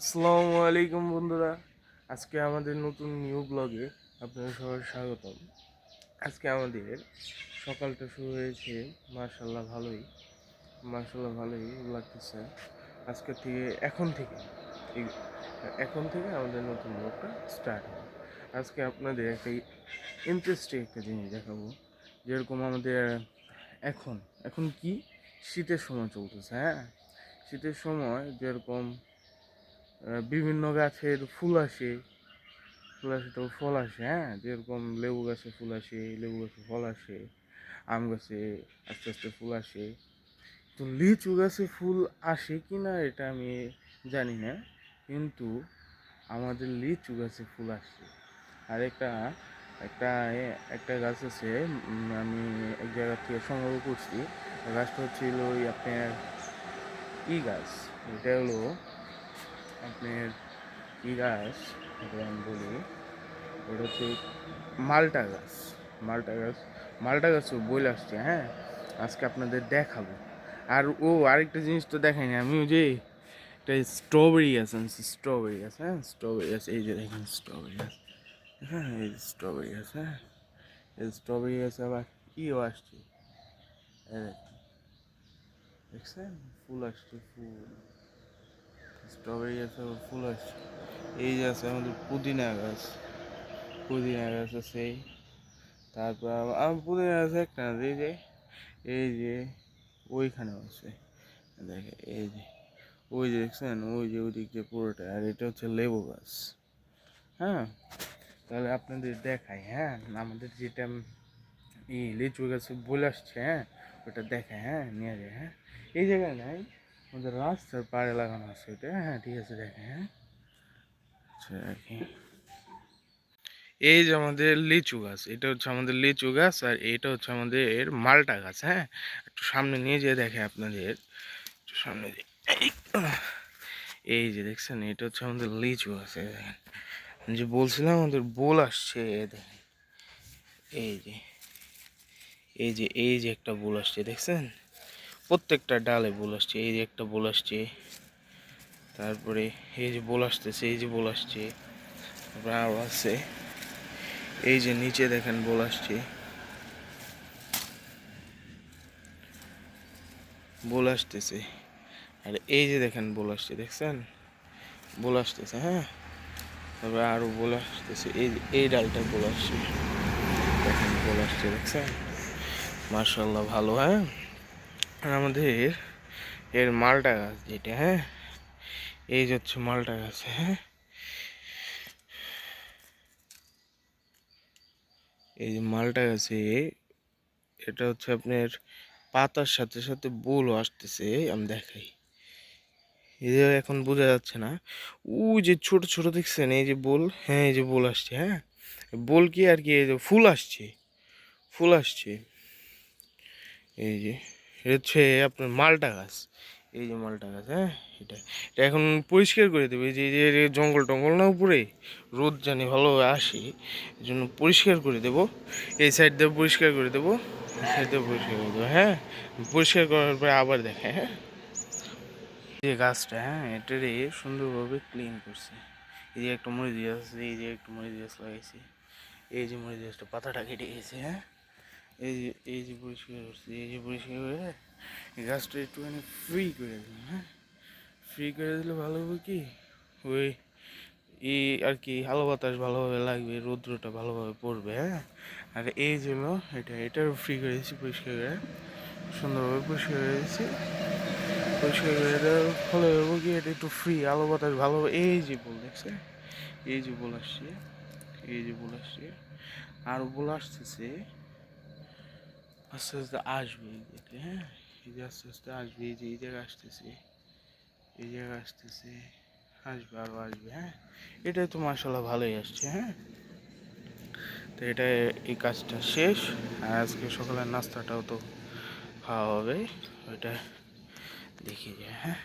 আসসালামু আলাইকুম বন্ধুরা, আজকে আমাদের নতুন নিউ ব্লগে আপনাদের সবার স্বাগতম। আজকে আমাদের সকালটা শুরু হয়েছে মার্শাল্লাহ ভালোই লাগতেছে। আজকে থেকে এই- এখন থেকে আমাদের নতুন ব্লগটা স্টার্ট হবে। আজকে আপনাদের ইন্টারেস্টিং একটা জিনিস দেখাবো। যেরকম আমাদের এখন এখন কি শীতের সময় চলতেছে, হ্যাঁ, শীতের সময় যেরকম বিভিন্ন গাছের ফুল আসে তো ফল আসে, হ্যাঁ, যেরকম লেবু গাছে ফুল আসে, লেবু গাছে ফল আসে, আম গাছে আস্তে আস্তে ফুল আসে। তো লিচু গাছে ফুল আসে কি না এটা আমি জানি না, কিন্তু আমাদের লিচু গাছে ফুল আসে। আর একটা একটা গাছ আছে, আমি এক জায়গা থেকে সংগ্রহ করছি। গাছটা হচ্ছিল ওই আপনার গাছ। এটা হলো আপনার গাছ, এটা আমি বলি, ওটা হচ্ছে মালটা গাছ। মালটা গাছ মালটা গাছও বই আসছে, হ্যাঁ, আজকে আপনাদের দেখাবো। আর আরেকটা জিনিস তো দেখাইনি আমি, ওই যে একটা স্ট্রবেরি গাছ আনছি, হ্যাঁ, স্ট্রবেরি গাছ, এই যে দেখেন স্ট্রবেরি গাছ, হ্যাঁ, এই স্ট্রবেরি গাছ, হ্যাঁ, এই স্ট্রবেরি গাছ আবার আসছে, এই দেখছেন ফুল আসছে, স্ট্রবেরি গাছে আবার ফুল আসছে। এই যে আছে আমাদের পুদিনা গাছ আছে। তারপর পুদিনা গাছ একটা না, এই যে ওইখানেও আছে, দেখে এই যে ওই যে দেখছেন, ওই যে ওই দিক দিয়ে পুরোটা। আর এটা হচ্ছে লেবু গাছ, হ্যাঁ। তাহলে আপনাদের দেখাই, হ্যাঁ, আমাদের যেটা লিচু গাছে বলে আসছে, হ্যাঁ, ওটা দেখায়, হ্যাঁ, নিয়ে যায়, হ্যাঁ, এই জায়গায় নাই, আমাদের রাস্তার পাড়ে লাগানো আছে এটা, হ্যাঁ, ঠিক আছে, দেখে, হ্যাঁ, আচ্ছা রাখি। এই যে আমাদের লিচু গাছ, এটা হচ্ছে আমাদের লিচু গাছ, আর এটা হচ্ছে আমাদের মালটা গাছ, হ্যাঁ। একটু সামনে নিয়ে যেয়ে দেখে আপনাদের, একটু সামনে দিয়ে, এই যে দেখছেন, এটা হচ্ছে আমাদের লিচু গাছ, এই দেখেন, যে বলছিলাম আমাদের বোল আসছে, এই দেখেন, এই যে এই যে একটা বোল আসছে, দেখছেন, প্রত্যেকটা ডালে বোল আসছে, এই যে একটা বোল আসছে, তারপরে এই যে বোল আসতেছে, এই যে বোল আসছে, তারপরে আরও আছে, এই যে নিচে দেখেন বোল আসছে, বোল আসতেছে। আর এই যে দেখেন বোল আসছে, দেখছেন, বোল আসতেছে, হ্যাঁ, তারপরে আরও বোল আসতেছে, এই যে এই ডালটা বোল আসছে, দেখেন বোল আসছে, দেখছেন, মার্শাল্লাহ ভালো, হ্যাঁ। আর আমাদের এর মালটা গাছ যেটা, হ্যাঁ, এই যে হচ্ছে মালটা গাছ, হ্যাঁ, এই যে মালটা গাছে, এটা হচ্ছে আপনার পাতার সাথে সাথে বোলও আসতেছে, আমি দেখাই, এই যে এখন বোঝা যাচ্ছে না, ওই যে ছোট ছোট দেখছেন, এই যে বোল, হ্যাঁ, এই যে বোল আসছে, হ্যাঁ, বোল কি আর কি, এই যে ফুল আসছে, এই যে এটা হচ্ছে আপনার মালটা গাছ, এই যে মালটা গাছ, হ্যাঁ, এটা এটা এখন পরিষ্কার করে দেবে, এই যে জঙ্গল টঙ্গল না উপরে, রোদ জানি ভালোভাবে আসে, এই জন্য পরিষ্কার করে দেবো, এই সাইড দিয়ে পরিষ্কার করে দেবো, এই সাইড দিয়ে পরিষ্কার করে দেবো, হ্যাঁ, পরিষ্কার করার পরে আবার দেখে, হ্যাঁ, এই যে গাছটা, হ্যাঁ, এটারে সুন্দরভাবে ক্লিন করছে, এই যে একটা মরিচ গাছ আছে, এই যে একটা মরিচ গাছ লাগাইছে, এই যে মরিচ গাছটা পাতাটা কেটে গেছে, হ্যাঁ, এই যে পরিষ্কার করছি, এই যে পরিষ্কার করে এই গাছটা একটুখানি ফ্রি করে দিলাম, হ্যাঁ, ফ্রি করে দিলে ভালো হবে কি, ওই আর কি আলো বাতাস ভালোভাবে লাগবে, রৌদ্রটা ভালোভাবে পড়বে, হ্যাঁ। আর এই জন্য এটারও ফ্রি করে দিয়েছি, পরিষ্কার করে সুন্দরভাবে পরিষ্কার করে দিয়েছি, পরিষ্কার করে দেওয়ার ফলে হবো কি, এটা একটু ফ্রি, আলো বাতাস ভালোভাবে, এই যে বল দেখছে, এই যে বল আসছে, এই যে বল আসছে, আর বল আসতেছে, আস্তে আস্তে আসবে এই দিকে, হ্যাঁ, এই যে আস্তে আস্তে আসবে, এই যে এই জায়গায় আসতেছে, এই জায়গায় আসতেছে, আসবে আরও আসবে, হ্যাঁ, এটাই তো মার্শাল্লাহ ভালোই আসছে, হ্যাঁ। তো এটা এই কাজটা শেষ, আর আজকে সকালের নাস্তাটাও তো খাওয়া হবে, ওইটা দেখি যায়, হ্যাঁ,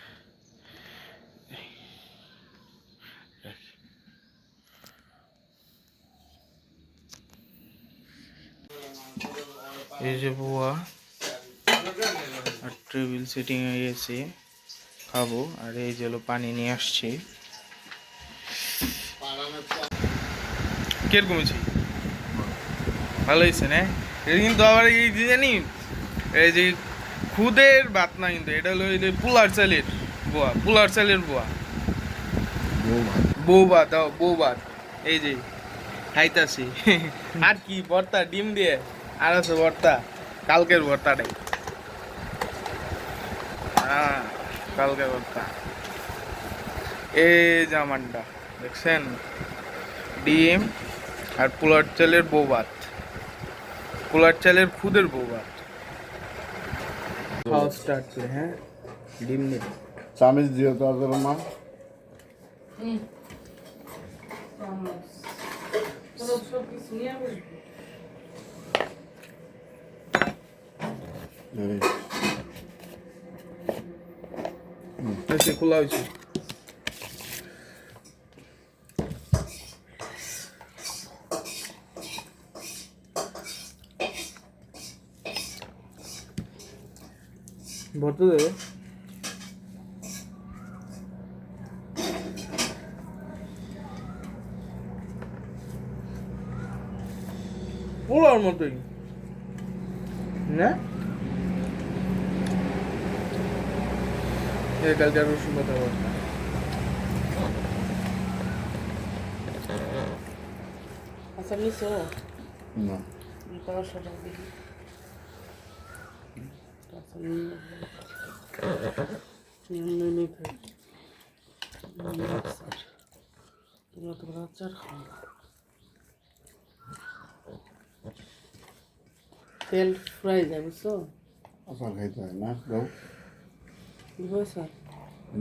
এই যে বুয়া আর টেবিল সেটিং হয়ে গেছে, খাবো, আর এই যে পানি নিয়ে আসছি, কিরকম হয়েছে? ভালো হয়েছে না? এটা কিন্তু আবার এই যে জানি এই যে খুদের ভাত না, কিন্তু এটা হলো এই যে পোলার চালের বোয়া, পোলার চালের বোয়া, বউ ভাত, বউ ভাত। এই যে খাইতাছি। আর কি ভর্তা ডিম দিয়ে, আর আছে ভর্তা, কালকের ভর্তাটাই। কালকের ভর্তা। এই জামানটা দেখছেন, ডিম আর পোলার চালের বউ ভাত, পোলার চালের খুদের বউ ভাত। খাওয়া স্টার্ট করে, হ্যাঁ ডিম নেই। চামিচ দিও তো তোর মা। সে খোলা হয়েছে। ভর্তা দেবে। পোলার মতোই না? কালকে রসুন কথা বলতাম। আচ্ছা নিছো না পড়াশোনা দেখি তোমরা তো আচার খাও না। তেল ফ্রাই যায় বুঝছো? আচার খাইতে হয় না, দাও বুঝছো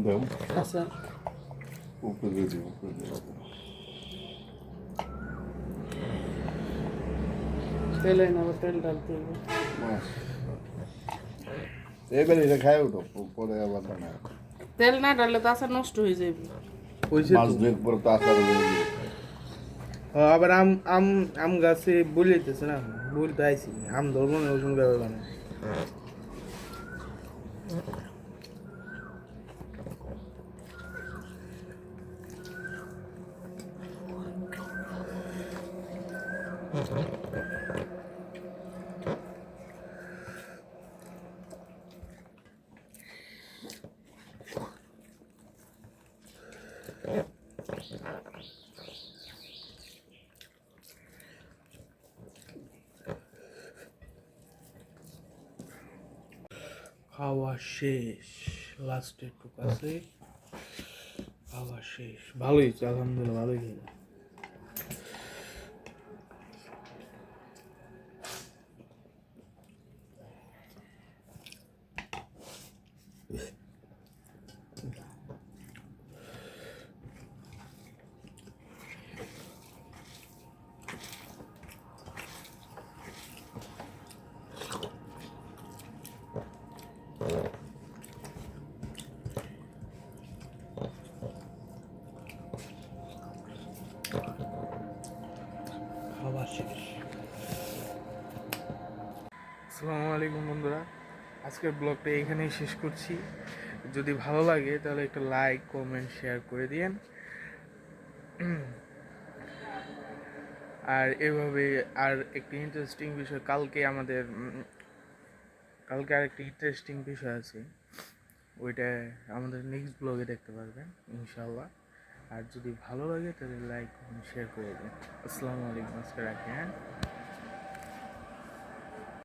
দাও আচ্ছা উপরে দিও, উপরে দিও। তেলে না তেল ডালতে হবে। বাস এবার এটা খাই উঠো, পরে আবার বানায়। তেল না ডাললে তো আচার নষ্ট হয়ে যাবে। হয়েছে মাছ তো। দুয়েক পরে তো আচার হয়ে যাবে। আবার আম আম আম গাছে বলিতেছে না, বলতে আইসি আম ধরবো না ওজন গাবে বানায়। খাওয়া শেষ, লাস্টে একটু কাছে খাওয়া শেষ। ভালোই হয়েছে আলহামদুলিল্লাহ, ভালোই খেলাম। খাওয়া শেষ। আসসালামু আলাইকুম বন্ধুরা, আজকের ব্লগটা এখানেই শেষ করছি। যদি ভালো লাগে তাহলে একটা লাইক কমেন্ট শেয়ার করে দিয়েন। আর এভাবে আর একটা ইন্টারেস্টিং বিষয় কালকে আমাদের কালকে আর একটা ইন্টারেস্টিং বিষয় আছে, ওইটা আমাদের নেক্সট ব্লগে দেখতে পারবেন ইনশাল্লাহ। আর যদি ভালো লাগে তাহলে লাইক কমেন্ট শেয়ার করে দিন। আসসালামু আলাইকুম, আজকে রাখি, হ্যাঁ।